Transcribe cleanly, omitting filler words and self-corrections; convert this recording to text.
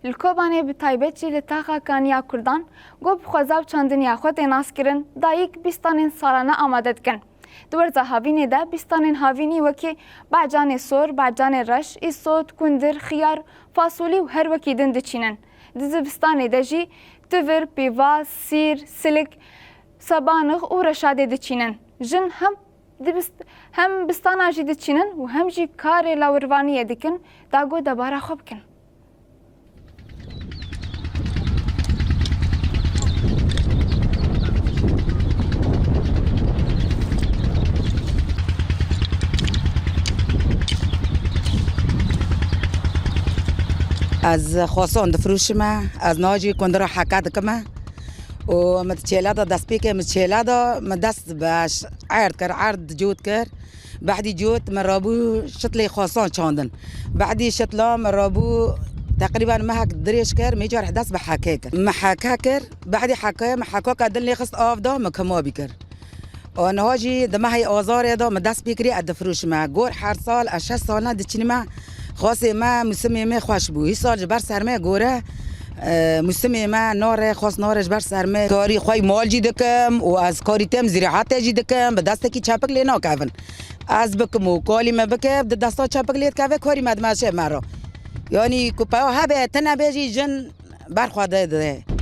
الکوبانه به تایبتی لطاقه کانیا کردان گوب خوزاو چندنیا خود ناس کرن دایک بیستانین سالانه آماده کن. دور زهابینه ده بیستانین هاوینی وکی بعجان سور، بعجان رش، ایسوت، کندر، خیار، فاصولی و هر وکی دن دچینن. دزبستانه ده جی تور، پیواز، سیر، سلک، سبانغ و رشاده دچینن. جن هم بستانا جی دچینن و هم جی کار لاوروانیه دکن داگو دبارا خوب کن. از خواستان دفروشمه از ناجی کندرا حکات کمه و متشيلادا دست بيكي متشيلادا مدست باش عرض جود كر بعدي جود مرابو شتلي خاصان چاندن بعدي شتلا مرابو تقريبا مهك دريش كر ميجار حدث بحكاكر محكاكر بعدي حكاية محكاكا دلني خست آفدا مكما بيكر ونهاجي دمهي آزار دا مدست بيكري الدفروش ما گور هر سال از 6 سالنا دچنی ما خاصه ما مسمی ما خوش بو سال جبر سرمه گوره مسمی ما نار خاص نارش بر سرمه کاری خوای مال جی دکم و از کاری تم زراعت جی دکم به دست کی چپک لینا کاون از بکم و کالی ما بکم د دستا چپک لیت کاوه کاری مدمشه مرا یعنی کوپا ها به تنه بجی جن برخواده ده